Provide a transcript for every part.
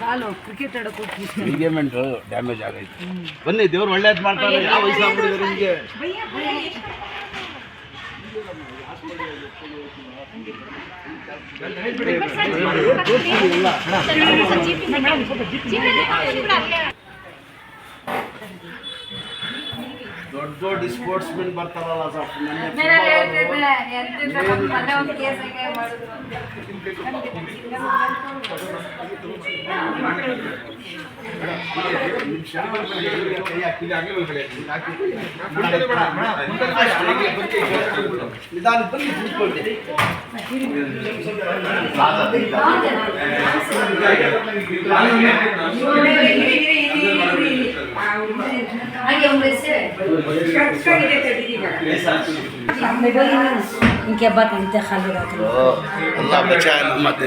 ಕಾಲು cricket ಆಡೋಕೆ ligament damage ಆಗೈತೆ. ಬನ್ನಿ, ದೇವ್ರು ಒಳ್ಳೇದು ಮಾಡ್ತಾರೆ. ಯಾವ ವಯಸ್ಸಾಗ್ಬಿಟ್ಟಿದೆ ನಿಮಗೆ? ದೊಡ್ಡ ದೊಡ್ಡ ಸ್ಪೋರ್ಟ್ಸ್ ಮೆನ್ ಬರ್ತಾರಲ್ಲ ಸರ್, ನಿಧಾನ ಬನ್ನಿ ಕೂತ್ಕೊಳ್ಳಿ. इनके बाद इनते खाली रहते हैं। अल्लाह बचाए मत।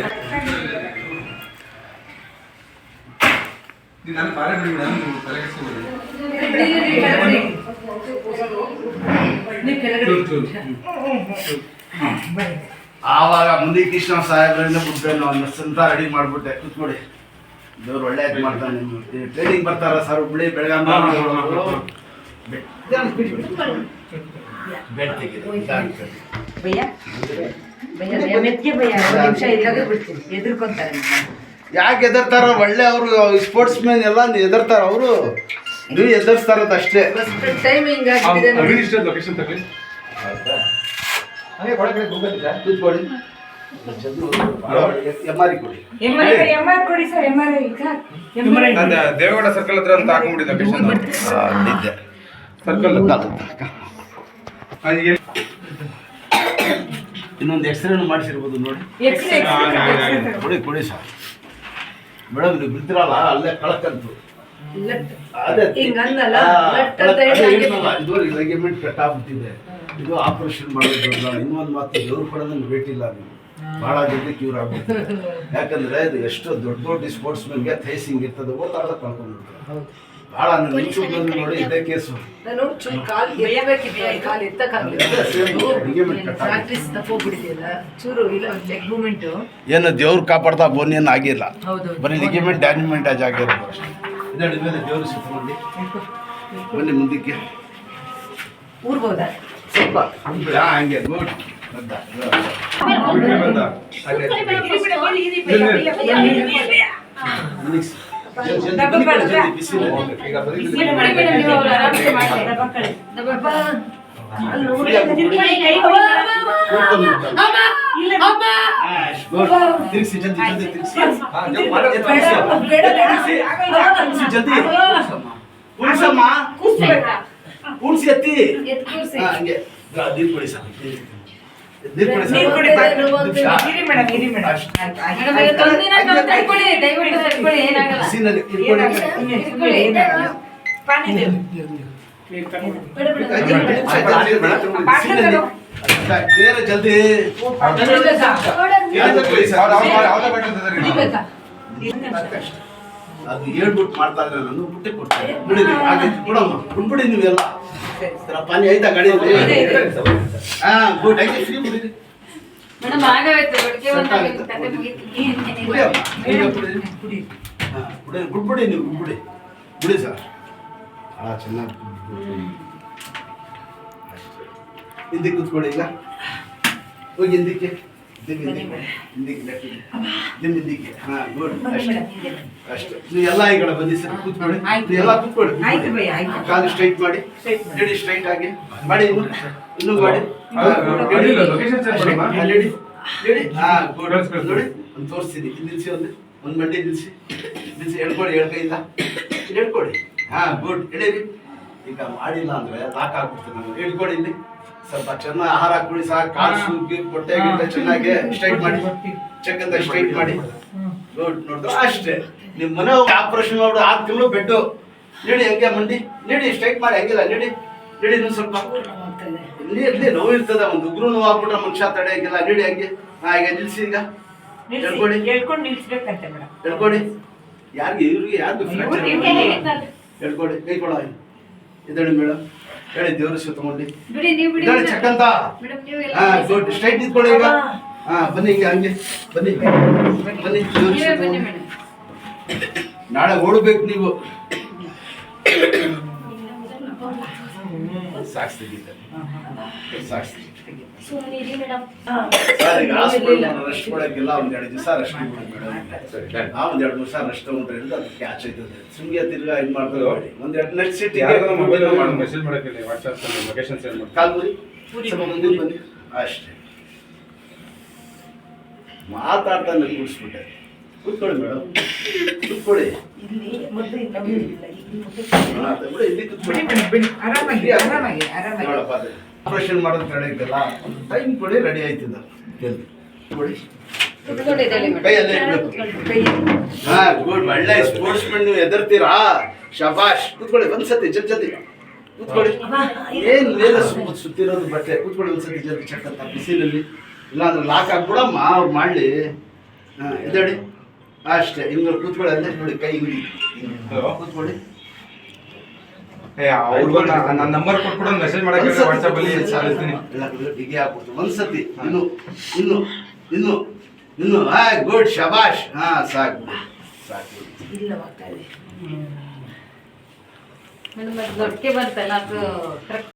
ಆವಾಗ ಮುಂದೆ ಕೃಷ್ಣ ಸಾಹೇಬ್ರಿಂದ ಬುದ್ಧನ ಸಂತ ರೆಡಿ ಮಾಡ್ಬಿಟ್ಟೆ. ಕೂತ್ಕೊಡಿ, ದೇವ್ರು ಒಳ್ಳೆಯದು ಮಾಡ್ತಾನೆ. ಟ್ರೈನಿಂಗ್ ಬರ್ತಾರ ಸರ್, ಹುಬ್ಳಿ ಬೆಳಗಾವಿ ಯಾಕೆ ಎದರ್ತಾರ? ಒಳ್ಳೆ ಅವರು ಸ್ಪೋರ್ಟ್ಸ್ ಮ್ಯಾನ್ ಎಲ್ಲ ಎದರ್ತಾರ. ಅವರು ನೀವು ಎದರ್ಸ್ತಾರದು ಅಷ್ಟೇ. ಕೂತ್ಕೊಳ್ಳಿ, ದೇವೇಗೌಡ ಸರ್ಕಲ್ ಹತ್ರ ಅಂತ ಹಾಕೊಂಡ್ಬಿಟ್ಟಿದ್ದೆ ಸರ್ಕಲ್. ಇನ್ನೊಂದು ಎಕ್ಸ್ರೇನು ಮಾಡಿಸಿರ್ಬೋದು ನೋಡಿ. ಕೊಡಿ ಸರ್ ಮೇಡಮ್, ನೀವು ಬಿದ್ದಿರಲ್ಲ ಅಲ್ಲೇ ಕಳಕಂತು. ಅದೇ ಇದು ಲಿಗಮೆಂಟ್ ಕಟ್ ಆಗ್ಬಿಟ್ಟಿದೆ. ಇದು ಆಪರೇಷನ್ ಮಾಡೋದ್ರಲ್ಲ. ಇನ್ನೊಂದು ಮಾತು, ದೇವ್ರು ಕೂಡ ನಂಗೆ ಭೇಟಿಲ್ಲ. ನೀವು ಭಾಳ ಜಲ್ದಿ ಕ್ಯೂರ್ ಆಗ್ಬಿಡ್ತೀವಿ. ಯಾಕಂದ್ರೆ ಇದು ಎಷ್ಟು ದೊಡ್ಡ ದೊಡ್ಡ ಸ್ಪೋರ್ಟ್ಸ್ ಮೆನ್ಗೆ ಥೈಸಿಂಗ್ ಇರ್ತದೆ, ಓದಾಡ ಕಳ್ಕೊಂಡ್ಬಿಡ್ತಾರೆ. ಭಾಳ ಯೂಟ್ಯೂಬ್ನಲ್ಲಿ ನೋಡಿ ಇದೇ ಕೇಸು. ಏನು ದೇವ್ರು ಕಾಪಾಡ್ತಾ ಬೋನ್ ಏನು ಆಗಿಲ್ಲ, ಬರೀ ಲಿಗಮೆಂಟ್ ಡ್ಯಾಮೇಜ್ ಆಗಿರೋದು ಅಷ್ಟೇ. ಇದರ ಮೇಲೆ ದೇವ್ರು ಸಿಕ್ಕೊಂಡು ಬನ್ನಿ ಮುಂದಕ್ಕೆ. ಊರ್ಬೋದಾ ಸ್ವಲ್ಪ ಹಂಗೆ ಗುಡ್. ತಿರ್ಸಿ ಜಲ್ದಿ ಕೂರ್ಸಿ ಎತ್ತಿ ಹಂಗೆ ನೀರು ಕೊಡಿ ಸರ್. ಜಲ್ದಿ ಅದು ಹೇಳ್ಬಿಟ್ಟು ಮಾಡ್ತಾ ಇದ್ರೆ ನಾನು ಬುಟ್ಟೆ ಕೊಡ್ತೇನೆ. ಬಿಡಿ ಕೊಡಮ್ಮ, ಬಿಡ್ಬಿಡಿ ನೀವೆಲ್ಲ. ಪಾನಿ ಆಯ್ತಾ ಗಾಡಿಯಲ್ಲಿ? ಗುಡ್. ಫ್ರೀ ಬಿಡಿ. ಬಿಡ್ಬಿಡಿ ನೀವು, ಬಿಡಿ ಬಿಡಿ ಸರ್. ಚೆನ್ನಾಗಿ ಹಿಂದಕ್ಕೆ ಕೂತ್ಕೊಳ್ಳಿ. ಈಗ ಹೋಗಿ ಹಿಂದಕ್ಕೆ, ಹಿಂದಕ್ಕೆ. ಹಾಂ ಗುಡ್. ಅಷ್ಟೇ. ನೀವು ಎಲ್ಲ ಈ ಕಡೆ ಬಂದಿ ಸರ್, ಕೂತ್ಕೊಳ್ಳಿ. ಎಲ್ಲ ಕೂತ್ಕೊಳ್ಳಿ. ಕಾಲು ಸ್ಟ್ರೈಟ್ ಮಾಡಿ, ರೆಡಿ ಸ್ಟ್ರೈಟ್ ಆಗಿ ಮಾಡಿ. ಇನ್ನೂ ಮಾಡಿ. ಹಾಂ ಗುಡ್. ನೋಡಿ ಒಂದು ತೋರಿಸ್ತೀನಿ. ನಿಲ್ಲಿಸಿ, ಒಂದು ಮಂಡಿ ನಿಲ್ಲಿಸಿ. ಹೇಳ್ಕೊಡಿ, ಹೇಳ್ಕೈಲ್ಲ ಹೇಳ್ಕೊಡಿ. ಹಾಂ ಗುಡ್. ಎಳೀರಿ. ಈಗ ಮಾಡಿಲ್ಲ ಅಂದರೆ ಲಾಕ್ ಆಗ್ಬಿಡ್ತೀನಿ ನಾನು. ಹೇಳ್ಕೊಡಿ. ಇಲ್ಲಿ ಸ್ವಲ್ಪ ಚೆನ್ನಾಗಿ ಆಹಾರ ಕೊಡಿ ಸಾಕು. ಕಾಲು ಸೂಗಿ ಹೊಟ್ಟೆ ಗಿಟ್ಟೆ ಚೆನ್ನಾಗಿ ಸ್ಟ್ರೈಟ್ ಮಾಡಿ, ಚೆಕ್ ಅಂತ ಸ್ಟ್ರೈಟ್ ಮಾಡಿ. ಗುಡ್. ನೋಡಿದ್ರೆ ಅಷ್ಟೇ. ನಿಮ್ಮ ಮನೆ ಆಪರೇಷನ್ ಮಾಡಿ 6 ತಿಂಗಳು ಬೆಡ್ಡು. ನೀಡಿ ಹಂಗೆ ಮಂಡಿ ನೀಡಿ, ಸ್ಟ್ರೈಟ್ ಮಾಡಿ. ಹಂಗಿಲ್ಲ ನೀಡಿ ಇನ್ನೊಂದು ಸ್ವಲ್ಪ. ಇಲ್ಲಿ ನೋವು ಇರ್ತದೆ. ಒಂದು ಉಗ್ರು ನೋವು ಆಗ್ಬಿಟ್ರೆ ಮನುಷ್ಯ ತಡೆಯಂಗಿಲ್ಲ. ನೀಡಿ ಹಂಗೆ. ಈಗ ನಿಲ್ಸಿ. ಈಗ ಹೇಳ್ಕೊಡಿ, ಹೇಳ್ಕೊಡಿ. ಯಾರಿಗೆ? ಇವ್ರಿಗೆ ಯಾರಿಗೂ ಹೇಳ್ಕೊಡಿ. ಕೈ ಕೊಡ. ಇದಳಿ ಮೇಡಮ್, ಹೇಳಿ. ದೇವ್ರ ತಗೊಂಡು ಇದಳಿ ಚಕ್ಕಂತ. ಗುಡ್. ಸ್ಟ್ರೈಟ್ ನಿಂತ್ಕೊಳ್ಳಿ. ಈಗ ಬನ್ನಿ, ಹಿಂಗೆ ಹಂಗೆ ಬನ್ನಿ. ನಾಳೆ ಓಡಬೇಕು ನೀವು. ಸಾಕ್ಸ್ತೀವಿ ಸುಮ್ಮನಿರಿ ಮೇಡಮ್. ಸರ್, ಈಗ ಹಾಸ್ಪಿಟಲ್ ರೆಸ್ಟ್ ಕೊಡೋಕ್ಕಿಲ್ಲ, ಒಂದ್ 2 ದಿವಸ ರೆಸ್ಟ್ ಕೊಡಿ ಮೇಡಮ್. ನಾವು ಒಂದ್ 2 ದಿವಸ ರೆಸ್ಟ್ ತಗೊಂಡ್ರೆ ಅದು ಕ್ಯಾಚ್ ಆಯ್ತದೆ. ಸುಮ್ಗೆ ತಿರ್ಗಾ ಇದು ಮಾಡ್ತಾರೆ ನೋಡಿ. ಒಂದ್ 2 ನೆಕ್ಸ್ಟ್ ಸೀಟಿಗೆ ಮೊಬೈಲ್ ಮೆಸೇಜ್ ಮಾಡಕ್ಕೆ ವಾಟ್ಸ್ಆಪ್ ಲೊಕೇಶನ್ ಸೆಂಡ್ ಮಾಡಿ. ಕಾಲ್ಗುರಿ ಸ್ವಲ್ಪ ಮುಂದಿನ ಬನ್ನಿ. ಅಷ್ಟೇ ಮಾತಾಡ್ತಾನೆ ಕೂಡಿಸ್ಬಿಟ್ಟೆ. ಕೂತ್ಕೊಳ್ಳಿ ಮೇಡಮ್, ಕೂತ್ಕೊಳ್ಳಿ. ಇಲ್ಲಿ ಮೊದಲು ಇನ್ನೊಬ್ರು ಇಲ್ಲ. ಇಲ್ಲಿ ಮೊದಲು ಬಿಡಿ, ಇಲ್ಲಿ ಕೂತ್ಕೊಳ್ಳಿ. ನೋಡಪ್ಪ, ಅದೇ ಆಪರೇಷನ್ ಮಾಡೋದು ತಡೆಯುತ್ತಲ್ಲ, ಟೈಮ್ ಕೊಡಿ, ರೆಡಿ ಆಯ್ತಿದ್ದ. ಕೊಡಿ, ಕುತ್ಕೊಂಡಿದ್ದಾಳೆ ಮೇಡಮ್. ಕೈ ಅಲ್ಲೇ ಇಡ್ಬೇಕು. ಹಾ, ಗುಡ್, ಒಳ್ಳೆ ಸ್ಪೋರ್ಟ್ಸ್ ಮ್ಯಾನ್. ನೀವು ಎದರ್ತೀರಾ? ಶಬಾಷ್. ಕೂತ್ಕೊಳ್ಳಿ ಒಂದ್ಸತಿ ಜಲ್ದಿ ಕೂತ್ಕೊಳ್ಳಿ. ಏನ್ ಮೇಲೆ ಸುತ್ತಿರೋದು ಬಟ್ಟೆ. ಕೂತ್ಕೊಳ್ಳಿ ಒಂದ್ಸತಿ ಜಲ್ದಿ ಚೆಕ್ ಅಂತ ಬಿಸಿಲಲ್ಲಿ. ಇಲ್ಲಾಂದ್ರೆ ಲಾಕ್ ಆಗ್ಬಿಡಮ್ಮ, ಅವ್ರು ಮಾಡ್ಲಿ. ಹಾ, ಎದ್ದೇಳಿ. ಅಷ್ಟೇ, ಹಿಂಗೆ ಕೂತ್ಕೊಳ್ಳಿ. ಅಲ್ಲೇ ನೋಡಿ, ಕೈ ಹಿಂಗೆ ಕೂತ್ಕೊಳ್ಳಿ. ಅವ್ರಿಗೂ ನನ್ನ ನಂಬರ್ ಕೊಟ್ಬಿಟ್ಟು ಮೆಸೇಜ್ ಮಾಡಕ್ಕೆ ವಾಟ್ಸ್ಆಪ್ ಅಲ್ಲಿ ಸಾಲಿಸ್ತೀನಿ. ಹೀಗೆ ಆಗ್ಬಿಡ್ತು ಒಂದ್ಸತಿ. ಇನ್ನು ಗುಡ್, ಶಬಾಷ್. ಹಾ, ಸಾಕು. ಇಲ್ಲ ಹೋಗ್ತಾ ಇದೆ ಮೇಡಮ್ ಅದು ದೊಡ್ಡಕ್ಕೆ ಬರ್ತಲ್ಲ ಅದು ಕರೆಕ್ಟ್